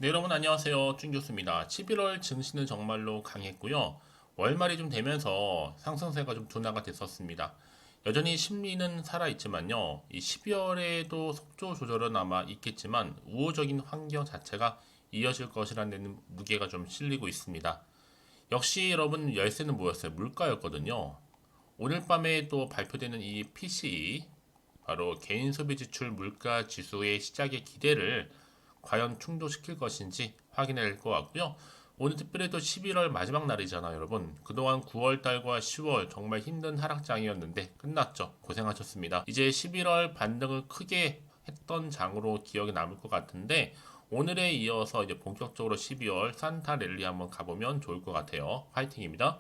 네, 여러분 안녕하세요. 준 교수입니다. 11월 증시는 정말로 강했고요. 월말이 좀 되면서 상승세가 좀 둔화가 됐었습니다. 여전히 심리는 살아있지만요. 이 12월에도 속도 조절은 아마 있겠지만 우호적인 환경 자체가 이어질 것이라는 데는 무게가 좀 실리고 있습니다. 역시 여러분 열쇠는 뭐였어요? 물가였거든요. 오늘 밤에 또 발표되는 이 PCE, 바로 개인 소비 지출 물가 지수의 시작의 기대를 과연 충족시킬 것인지 확인해야 될 것 같고요. 오늘 특별히 또 11월 마지막 날이잖아요, 여러분. 그동안 9월 달과 10월 정말 힘든 하락장이었는데 끝났죠. 고생하셨습니다. 이제 11월 반등을 크게 했던 장으로 기억에 남을 것 같은데 오늘에 이어서 이제 본격적으로 12월 산타 랠리 한번 가보면 좋을 것 같아요. 파이팅입니다.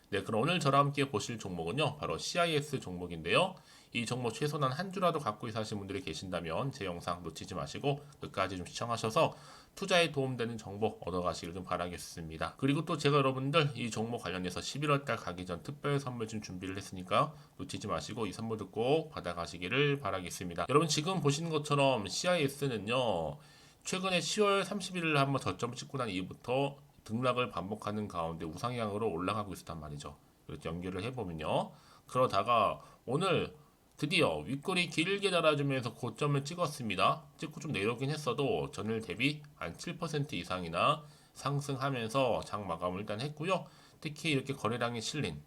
네, 그럼 오늘 저랑 함께 보실 종목은요, 바로 CIS 종목인데요. 이 종목 최소한 한 주라도 갖고 있으신 분들이 계신다면 제 영상 놓치지 마시고 끝까지 좀 시청하셔서 투자에 도움되는 정보 얻어가시길 좀 바라겠습니다. 그리고 또 제가 여러분들 이 종목 관련해서 11월 달 가기 전 특별 선물 좀 준비를 했으니까 놓치지 마시고 이 선물도 꼭 받아가시기를 바라겠습니다. 여러분 지금 보시는 것처럼 CIS는요, 최근에 10월 31일 한번 저점 찍고 난 이후부터 등락을 반복하는 가운데 우상향으로 올라가고 있었단 말이죠. 이렇게 연결을 해보면요. 그러다가 오늘 드디어 윗골이 길게 달아주면서 고점을 찍었습니다. 찍고 좀 내려오긴 했어도 전일 대비 한 7% 이상이나 상승하면서 장 마감을 일단 했고요. 특히 이렇게 거래량이 실린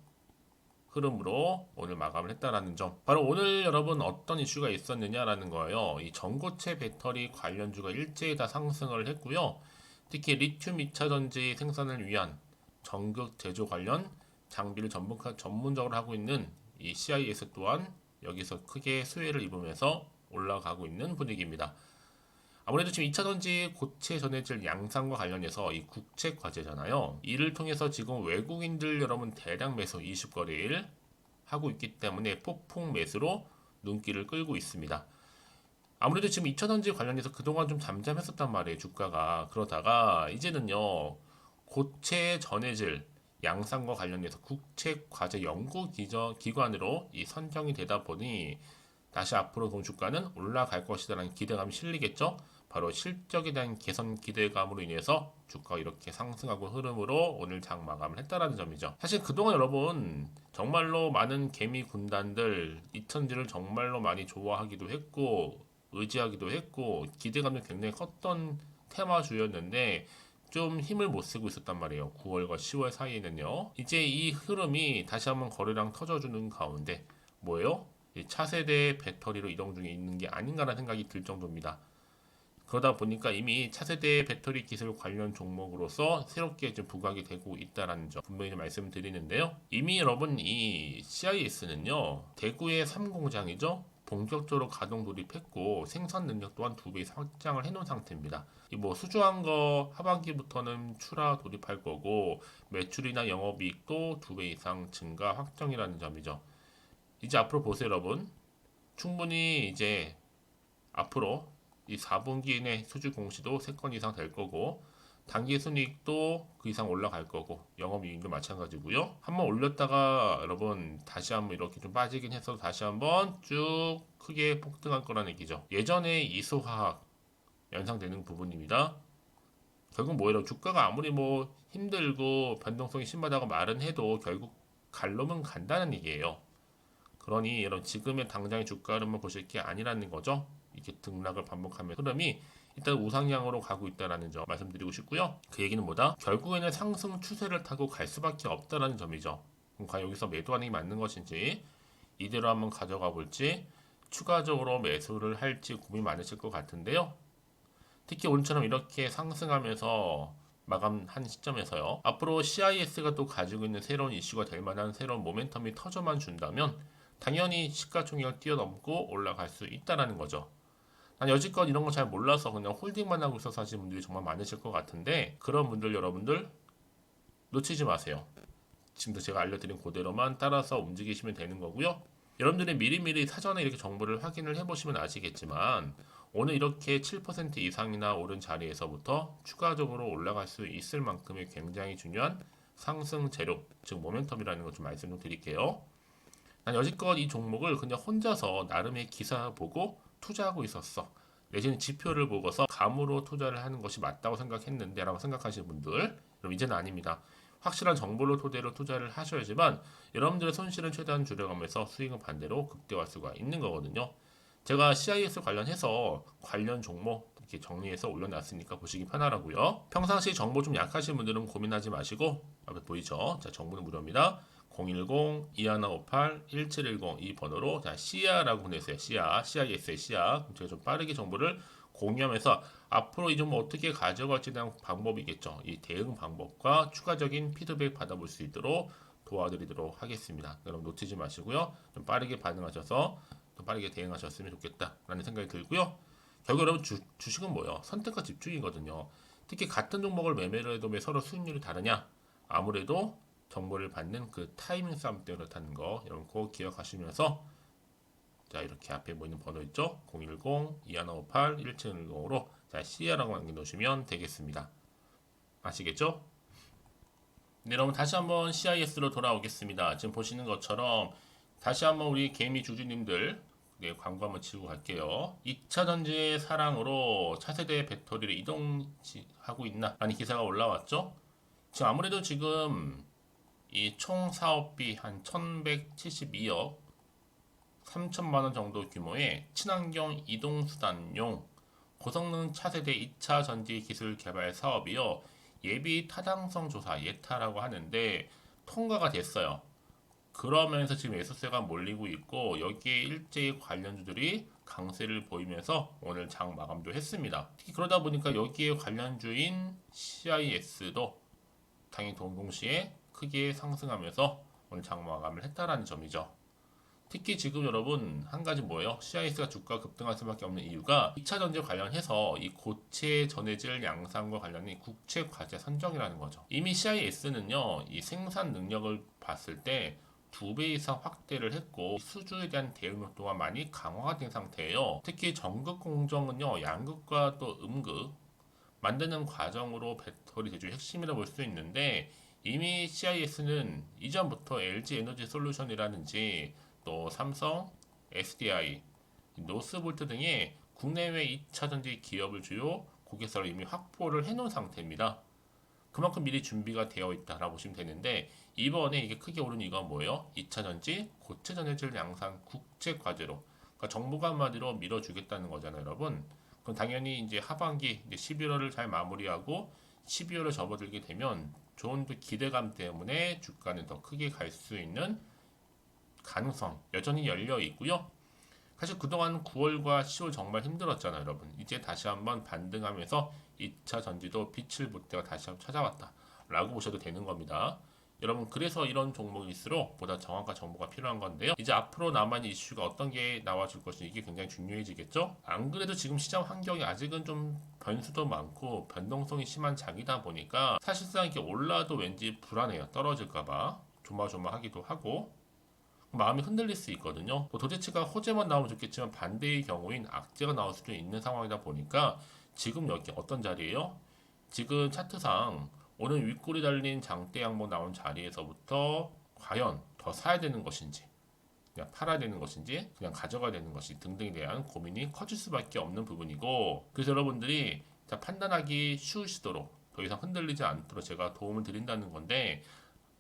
흐름으로 오늘 마감을 했다라는 점. 바로 오늘 여러분 어떤 이슈가 있었느냐라는 거예요. 이 전고체 배터리 관련주가 일제히 다 상승을 했고요. 특히 리튬 2차 전지 생산을 위한 전극 제조 관련 장비를 전문적으로 하고 있는 이 CIS 또한 여기서 크게 수혜를 입으면서 올라가고 있는 분위기입니다. 아무래도 지금 2차 전지 고체 전해질 양산과 관련해서 이 국책 과제잖아요. 이를 통해서 지금 외국인들 여러분 대량 매수 20거래일 하고 있기 때문에 폭풍 매수로 눈길을 끌고 있습니다. 아무래도 지금 2차 전지 관련해서 그동안 좀 잠잠했었단 말이에요, 주가가. 그러다가 이제는요, 고체 전해질 양산과 관련해서 국책 과제 연구 기관으로 이 선정이 되다 보니 다시 앞으로 그 주가는 올라갈 것이다라는 기대감이 실리겠죠. 바로 실적에 대한 개선 기대감으로 인해서 주가가 이렇게 상승하고 흐름으로 오늘 장 마감을 했다라는 점이죠. 사실 그동안 여러분 정말로 많은 개미 군단들 이천지를 정말로 많이 좋아하기도 했고 의지하기도 했고 기대감도 굉장히 컸던 테마주였는데 좀 힘을 못 쓰고 있었단 말이에요. 9월과 10월 사이에는요. 이제 이 흐름이 다시 한번 거래량 터져주는 가운데 뭐예요? 차세대 배터리로 이동 중에 있는 게 아닌가라는 생각이 들 정도입니다. 그러다 보니까 이미 차세대 배터리 기술 관련 종목으로서 새롭게 좀 부각이 되고 있다는 점 분명히 말씀드리는데요. 이미 여러분 이 CIS는요 대구의 3공장이죠. 본격적으로 가동 돌입했고 생산 능력 또한 2배 이상 확장을 해놓은 상태입니다. 이 뭐 수주한 거 하반기부터는 출하 돌입할 거고 매출이나 영업이익도 2배 이상 증가 확정이라는 점이죠. 이제 앞으로 보세요, 여러분. 충분히 이제 앞으로 이 4분기 내 수주 공시도 3건 이상 될 거고 단기 순이익도 그 이상 올라갈 거고 영업이익도 마찬가지고요. 한번 올렸다가 여러분 다시 한번 이렇게 좀 빠지긴 해서 다시 한번 쭉 크게 폭등할 거라는 얘기죠. 예전에 이소화학 연상되는 부분입니다. 결국 뭐예요? 주가가 아무리 뭐 힘들고 변동성이 심하다고 말은 해도 결국 갈 놈은 간다는 얘기예요. 그러니 이런 지금의 당장의 주가 흐름을 보실 게 아니라는 거죠. 이게 등락을 반복하면 흐름이 일단 우상향으로 가고 있다는 점 말씀드리고 싶고요. 그 얘기는 뭐다? 결국에는 상승 추세를 타고 갈 수밖에 없다는 점이죠. 그럼 과연 여기서 매도하는 게 맞는 것인지 이대로 한번 가져가 볼지 추가적으로 매수를 할지 고민 많으실 것 같은데요. 특히 오늘처럼 이렇게 상승하면서 마감한 시점에서요. 앞으로 CIS가 또 가지고 있는 새로운 이슈가 될 만한 새로운 모멘텀이 터져만 준다면 당연히 시가총액을 뛰어넘고 올라갈 수 있다는 거죠. 난 여지껏 이런 거 잘 몰라서 그냥 홀딩만 하고 있어서 하시는 분들이 정말 많으실 것 같은데 그런 분들 여러분들 놓치지 마세요. 지금도 제가 알려드린 그대로만 따라서 움직이시면 되는 거고요. 여러분들이 미리미리 사전에 이렇게 정보를 확인을 해보시면 아시겠지만 오늘 이렇게 7% 이상이나 오른 자리에서부터 추가적으로 올라갈 수 있을 만큼의 굉장히 중요한 상승 재료, 즉 모멘텀이라는 것 좀 말씀 좀 드릴게요. 난 여지껏 이 종목을 그냥 혼자서 나름의 기사 보고 투자하고 있었어. 내지는 지표를 보고서 감으로 투자를 하는 것이 맞다고 생각했는데 라고 생각하시는 분들, 그럼 이제는 아닙니다. 확실한 정보를 토대로 투자를 하셔야지만 여러분들의 손실은 최대한 줄여가면서 수익은 반대로 극대화할 수가 있는 거거든요. 제가 CIS 관련해서 관련 종목 이렇게 정리해서 올려놨으니까 보시기 편하라고요. 평상시 정보 좀 약하신 분들은 고민하지 마시고 앞에 보이죠? 자, 정보는 무료입니다. 010-2158-1710 이 번호로 자, CIA라고 보내세요. CIA, CIS의 CIA. 제가 좀 빠르게 정보를 공유하면서 앞으로 이 종목 어떻게 가져갈지에 대한 방법이겠죠. 이 대응 방법과 추가적인 피드백 받아볼 수 있도록 도와드리도록 하겠습니다. 여러분 놓치지 마시고요. 좀 빠르게 반응하셔서 또 빠르게 대응하셨으면 좋겠다라는 생각이 들고요. 결국 여러분 주식은 뭐예요? 선택과 집중이거든요. 특히 같은 종목을 매매를 해도 왜 서로 수익률이 다르냐? 아무래도 정보를 받는 그 타이밍 싸움 때문에 그렇다는 거 여러분 꼭 기억하시면서 자 이렇게 앞에 보이는 번호 있죠? 010-2158-1710으로 자 CR라고 남겨놓으시면 되겠습니다. 아시겠죠? 네, 여러분 다시 한번 CIS로 돌아오겠습니다. 지금 보시는 것처럼 다시 한번 우리 개미 주주님들 네, 광고 한번 치고 갈게요. 2차 전지의 사랑으로 차세대 배터리를 이동하고 있나? 라는 기사가 올라왔죠. 지금 아무래도 지금 이 총 사업비 한 1172억 3천만 원 정도 규모의 친환경 이동수단용 고성능 차세대 2차 전지 기술 개발 사업이요. 예비 타당성 조사 예타라고 하는데 통과가 됐어요. 그러면서 지금 매수세가 몰리고 있고 여기에 일제히 관련주들이 강세를 보이면서 오늘 장 마감도 했습니다. 특히 그러다 보니까 여기에 관련주인 CIS도 당연히 동시에 크게 상승하면서 오늘 장 마감을 했다라는 점이죠. 특히 지금 여러분 한 가지 뭐예요? CIS가 주가 급등할 수밖에 없는 이유가 2차 전지 관련해서 이 고체 전해질 양산과 관련된 국채 과제 선정이라는 거죠. 이미 CIS는요, 이 생산 능력을 봤을 때 2배 이상 확대를 했고 수주에 대한 대응 속도가 많이 강화가 된 상태예요. 특히 전극 공정은요, 양극과 또 음극 만드는 과정으로 배터리 제조의 핵심이라고 볼 수 있는데 이미 CIS는 이전부터 LG 에너지 솔루션이라든지 또 삼성, SDI, 노스볼트 등의 국내외 2차 전지 기업을 주요 고객사로 이미 확보를 해놓은 상태입니다. 그만큼 미리 준비가 되어 있다라고 보시면 되는데 이번에 이게 크게 오른 이유가 뭐예요? 2차 전지 고체 전해질 양산 국제 과제로 그러니까 정부가 한마디로 밀어주겠다는 거잖아요, 여러분. 그럼 당연히 이제 하반기 이제 11월을 잘 마무리하고 12월에 접어들게 되면 좋은 또 기대감 때문에 주가는 더 크게 갈 수 있는 가능성 여전히 열려 있고요. 사실 그동안 9월과 10월 정말 힘들었잖아요, 여러분. 이제 다시 한번 반등하면서 2차 전지도 빛을 볼 때가 다시 한번 찾아왔다. 라고 보셔도 되는 겁니다. 여러분, 그래서 이런 종목일수록 보다 정확한 정보가 필요한 건데요. 이제 앞으로 남아있는 이슈가 어떤 게 나와줄 것인지 이게 굉장히 중요해지겠죠? 안 그래도 지금 시장 환경이 아직은 좀 변수도 많고 변동성이 심한 장이다 보니까 사실상 이렇게 올라도 왠지 불안해요. 떨어질까봐. 조마조마하기도 하고. 마음이 흔들릴 수 있거든요. 뭐 도대체가 호재만 나오면 좋겠지만 반대의 경우인 악재가 나올 수도 있는 상황이다 보니까 지금 여기 어떤 자리예요? 지금 차트상 오늘 윗골이 달린 장대 양봉 나온 자리에서부터 과연 더 사야 되는 것인지 그냥 팔아야 되는 것인지 그냥 가져가야 되는 것이 등등에 대한 고민이 커질 수밖에 없는 부분이고 그래서 여러분들이 판단하기 쉬우시도록 더 이상 흔들리지 않도록 제가 도움을 드린다는 건데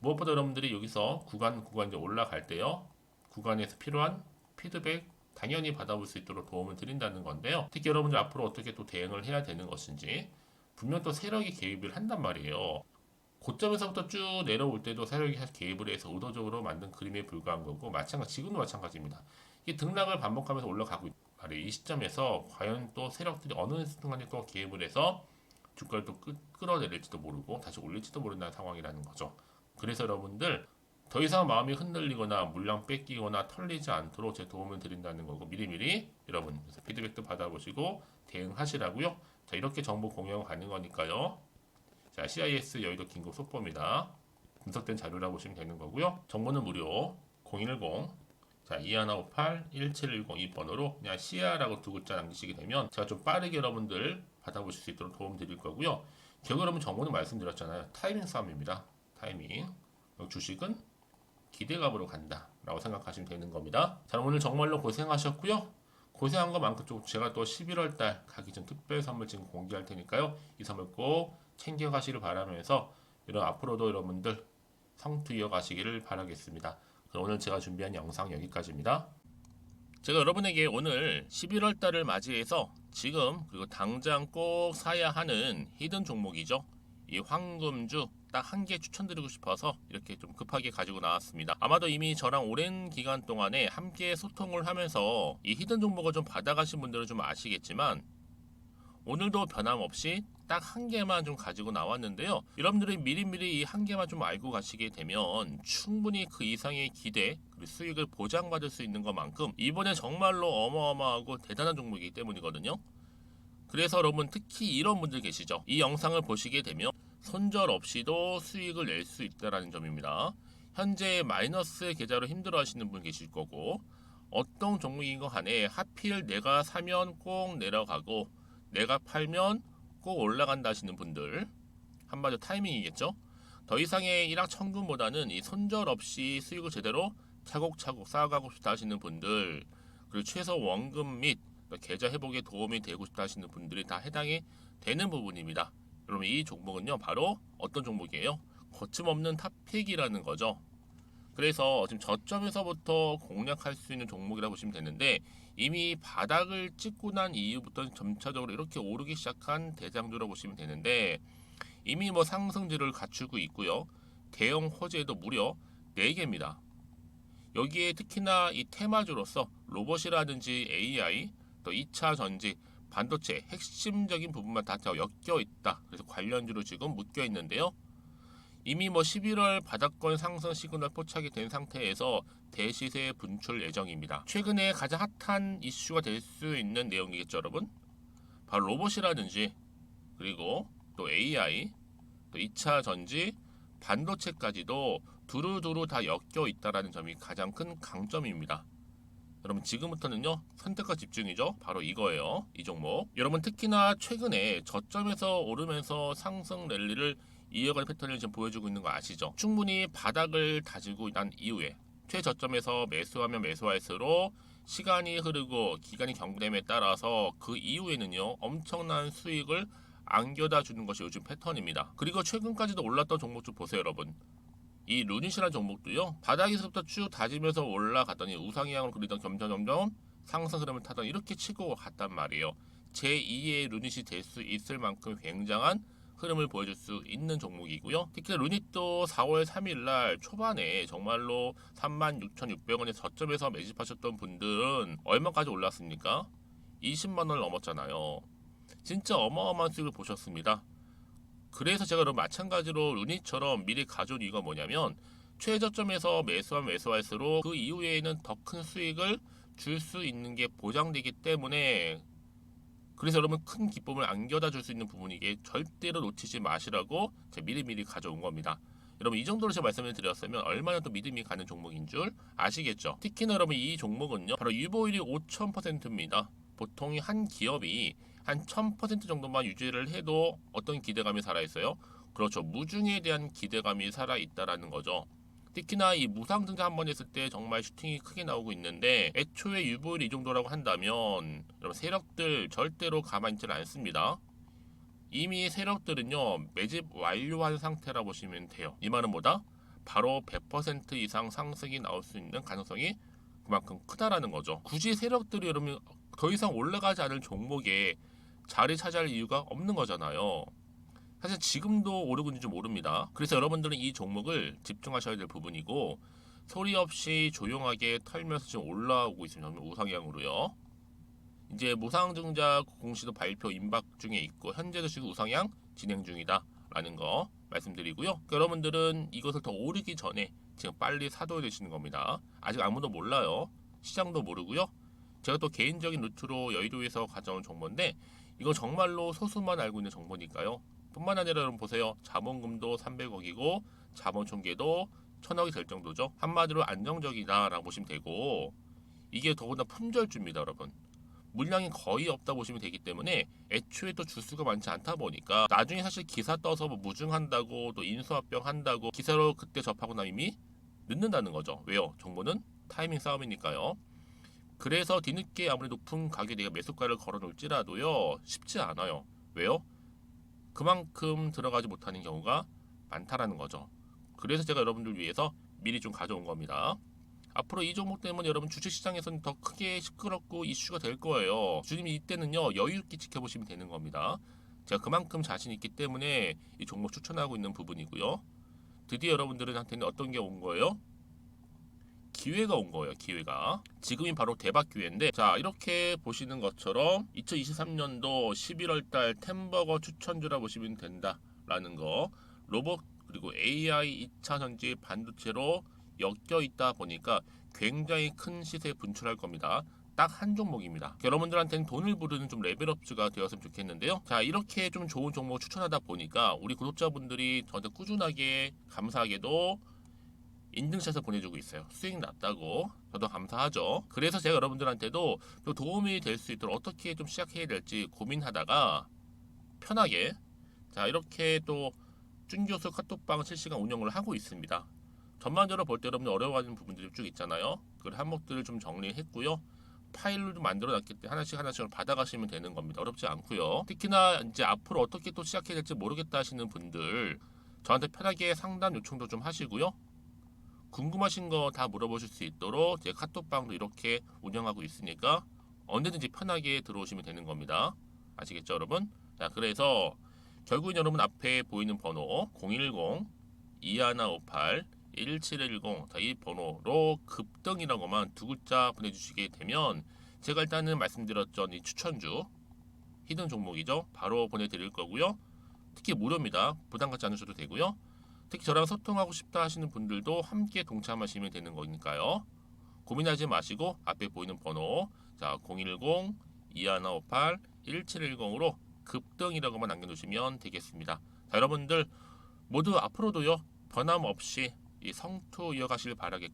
무엇보다 여러분들이 여기서 구간 이제 올라갈 때요. 구간에서 필요한 피드백 당연히 받아볼 수 있도록 도움을 드린다는 건데요. 특히 여러분들 앞으로 어떻게 또 대응을 해야 되는 것인지 분명 또 세력이 개입을 한단 말이에요. 고점에서부터 쭉 내려올 때도 세력이 개입을 해서 의도적으로 만든 그림에 불과한 거고 지금도 마찬가지입니다. 이 등락을 반복하면서 올라가고 있단 말이에요. 이 시점에서 과연 또 세력들이 어느 순간에 또 개입을 해서 주가를 또 끌어내릴지도 모르고 다시 올릴지도 모른다는 상황이라는 거죠. 그래서 여러분들 더 이상 마음이 흔들리거나 물량 뺏기거나 털리지 않도록 제 도움을 드린다는 거고 미리미리 여러분 그래서 피드백도 받아보시고 대응하시라고요. 자 이렇게 정보 공유 가는 거니까요. 자 CIS 여의도 긴급 속보입니다. 분석된 자료라고 보시면 되는 거고요. 정보는 무료 010 자, 2158-1710 이 번호로 그냥 CR라고 두 글자 남기시게 되면 제가 좀 빠르게 여러분들 받아보실 수 있도록 도움 드릴 거고요. 결국 여러분 정보는 말씀드렸잖아요. 타이밍 싸움입니다. 타이밍. 주식은 기대감으로 간다. 라고 생각하시면 되는 겁니다. 자, 오늘 정말로 고생하셨고요. 고생한 것만큼 좀 제가 또 11월 달 가기 전 특별 선물 지금 공개할 테니까요. 이 선물 꼭 챙겨가시길 바라면서 이런 앞으로도 여러분들 성투 이어가시기를 바라겠습니다. 그럼 오늘 제가 준비한 영상 여기까지입니다. 제가 여러분에게 오늘 11월 달을 맞이해서 지금 그리고 당장 꼭 사야 하는 히든 종목이죠. 이 황금주 딱 한 개 추천드리고 싶어서 이렇게 좀 급하게 가지고 나왔습니다. 아마도 이미 저랑 오랜 기간 동안에 함께 소통을 하면서 이 히든 종목을 좀 받아가신 분들은 좀 아시겠지만 오늘도 변함없이 딱 한 개만 좀 가지고 나왔는데요. 여러분들이 미리미리 이 한 개만 좀 알고 가시게 되면 충분히 그 이상의 기대 그리고 수익을 보장받을 수 있는 것만큼 이번에 정말로 어마어마하고 대단한 종목이기 때문이거든요. 그래서 여러분 특히 이런 분들 계시죠. 이 영상을 보시게 되면 손절 없이도 수익을 낼 수 있다는 점입니다. 현재 마이너스 계좌로 힘들어하시는 분 계실 거고 어떤 종목인 거 간에 하필 내가 사면 꼭 내려가고 내가 팔면 꼭 올라간다 하시는 분들 한마디로 타이밍이겠죠. 더 이상의 일확천금보다는 이 손절 없이 수익을 제대로 차곡차곡 쌓아가고 싶다 하시는 분들 그리고 최소 원금 및 계좌 회복에 도움이 되고 싶다 하시는 분들이 다 해당이 되는 부분입니다. 여러분 이 종목은요 바로 어떤 종목이에요? 거침없는 탑픽이라는 거죠. 그래서 지금 저점에서부터 공략할 수 있는 종목이라고 보시면 되는데 이미 바닥을 찍고 난 이후부터 점차적으로 이렇게 오르기 시작한 대장주라고 보시면 되는데 이미 뭐 상승지를 갖추고 있고요. 대형 호재도 무려 4개입니다. 여기에 특히나 이 테마주로서 로봇이라든지 AI, 또 2차 전지, 반도체 핵심적인 부분만 다 엮여 있다. 그래서 관련주로 지금 묶여 있는데요. 이미 뭐 11월 바닥권 상승 시그널 포착이 된 상태에서 대시세 분출 예정입니다. 최근에 가장 핫한 이슈가 될 수 있는 내용이겠죠, 여러분? 바로 로봇이라든지 그리고 또 AI, 또 2차 전지, 반도체까지도 두루두루 다 엮여 있다라는 점이 가장 큰 강점입니다. 여러분 지금부터는요 선택과 집중이죠. 바로 이거예요. 이 종목. 여러분 특히나 최근에 저점에서 오르면서 상승 랠리를 이어가는 패턴을 지금 보여주고 있는 거 아시죠? 충분히 바닥을 다지고 난 이후에 최저점에서 매수하면 매수할수록 시간이 흐르고 기간이 경과됨에 따라서 그 이후에는요 엄청난 수익을 안겨다 주는 것이 요즘 패턴입니다. 그리고 최근까지도 올랐던 종목 좀 보세요 여러분. 이 루닛이라는 종목도요 바닥에서부터 쭉 다지면서 올라갔더니 우상향으로 그리던 점점 상승 흐름을 타던 이렇게 치고 갔단 말이에요. 제2의 루닛이 될 수 있을 만큼 굉장한 흐름을 보여줄 수 있는 종목이고요. 특히 루닛도 4월 3일 날 초반에 정말로 36,600원의 저점에서 매집하셨던 분들은 얼마까지 올랐습니까? 20만 원을 넘었잖아요. 진짜 어마어마한 수익을 보셨습니다. 그래서 제가 그럼 마찬가지로 루닛처럼 미리 가져온 이유가 뭐냐면 최저점에서 매수하면 매수할수록 그 이후에는 더 큰 수익을 줄 수 있는 게 보장되기 때문에 그래서 여러분 큰 기쁨을 안겨다 줄 수 있는 부분이기에 절대로 놓치지 마시라고 제가 미리미리 가져온 겁니다. 여러분 이 정도로 제가 말씀을 드렸으면 얼마나 또 믿음이 가는 종목인 줄 아시겠죠? 특히나 여러분 이 종목은요 바로 유보율이 5000%입니다. 보통 한 기업이 한 1000% 정도만 유지를 해도 어떤 기대감이 살아있어요? 그렇죠. 무중에 대한 기대감이 살아있다라는 거죠. 특히나 이 무상증자 한 번 했을 때 정말 슈팅이 크게 나오고 있는데 애초에 유보율이 이 정도라고 한다면 여러분 세력들 절대로 가만히 있지 않습니다. 이미 세력들은요 매집 완료한 상태라 보시면 돼요. 이 말은 뭐다? 바로 100% 이상 상승이 나올 수 있는 가능성이 그만큼 크다라는 거죠. 굳이 세력들이 여러분 더 이상 올라가지 않을 종목에 자리 차지할 이유가 없는 거잖아요. 사실 지금도 오르고 있는지 모릅니다. 그래서 여러분들은 이 종목을 집중하셔야 될 부분이고 소리 없이 조용하게 털면서 지금 올라오고 있습니다. 우상향으로요. 이제 무상증자 공시도 발표 임박 중에 있고 현재도 지금 우상향 진행 중이다라는 거 말씀드리고요. 그러니까 여러분들은 이것을 더 오르기 전에 지금 빨리 사둬야 되시는 겁니다. 아직 아무도 몰라요. 시장도 모르고요. 제가 또 개인적인 루트로 여의도에서 가져온 정보인데 이거 정말로 소수만 알고 있는 정보니까요. 뿐만 아니라 여러분 보세요. 자본금도 300억이고 자본 총계도 1000억이 될 정도죠. 한마디로 안정적이다라고 보시면 되고 이게 더군다나 품절주입니다, 여러분. 물량이 거의 없다 보시면 되기 때문에 애초에 또 주수가 많지 않다 보니까 나중에 사실 기사 떠서 뭐 무증한다고 또 인수합병 한다고 기사로 그때 접하고 나면 이미 늦는다는 거죠. 왜요? 정보는 타이밍 싸움이니까요. 그래서 뒤늦게 아무리 높은 가격에 내가 매수가를 걸어놓을지라도요 쉽지 않아요. 왜요? 그만큼 들어가지 못하는 경우가 많다라는 거죠. 그래서 제가 여러분들 위해서 미리 좀 가져온 겁니다. 앞으로 이 종목 때문에 여러분 주식시장에서는 더 크게 시끄럽고 이슈가 될 거예요. 주님 이때는요 여유 있게 지켜보시면 되는 겁니다. 제가 그만큼 자신 있기 때문에 이 종목 추천하고 있는 부분이고요. 드디어 여러분들한테는 어떤 게 온 거예요? 기회가 온 거예요. 기회가. 지금이 바로 대박 기회인데, 자 이렇게 보시는 것처럼 2023년도 11월 달 템버거 추천주라 보시면 된다라는 거. 로봇 그리고 AI 2차 전지 반도체로 엮여 있다 보니까 굉장히 큰 시세 분출할 겁니다. 딱 한 종목입니다. 여러분들한테는 돈을 부르는 좀 레벨업주가 되었으면 좋겠는데요. 자 이렇게 좀 좋은 종목 추천하다 보니까 우리 구독자분들이 저한테 꾸준하게 감사하게도 인증샷을 보내주고 있어요. 수익 났다고. 저도 감사하죠. 그래서 제가 여러분들한테도 또 도움이 될 수 있도록 어떻게 좀 시작해야 될지 고민하다가 편하게 자 이렇게 또 준교수 카톡방 실시간 운영을 하고 있습니다. 전반적으로 볼 때 여러분들 어려워하는 부분들이 쭉 있잖아요. 그 항목들을 좀 정리했고요. 파일로 좀 만들어 놨기 때문에 하나씩 받아가시면 되는 겁니다. 어렵지 않고요. 특히나 이제 앞으로 어떻게 또 시작해야 될지 모르겠다 하시는 분들 저한테 편하게 상담 요청도 좀 하시고요. 궁금하신 거 다 물어보실 수 있도록 제 카톡방도 이렇게 운영하고 있으니까 언제든지 편하게 들어오시면 되는 겁니다. 아시겠죠, 여러분? 자, 그래서 결국은 여러분 앞에 보이는 번호 010-2158-1710 이 번호로 급등이라고만 두 글자 보내주시게 되면 제가 일단은 말씀드렸죠. 이 추천주 히든 종목이죠. 바로 보내드릴 거고요. 특히 무료입니다. 부담 갖지 않으셔도 되고요. 특히 저랑 소통하고 싶다 하시는 분들도 함께 동참하시면 되는 거니까요. 고민하지 마시고 앞에 보이는 번호 자 010-2158-1710으로 급등이라고만 남겨놓으시면 되겠습니다. 자, 여러분들 모두 앞으로도요 변함없이 이 성투 이어가시길 바라겠고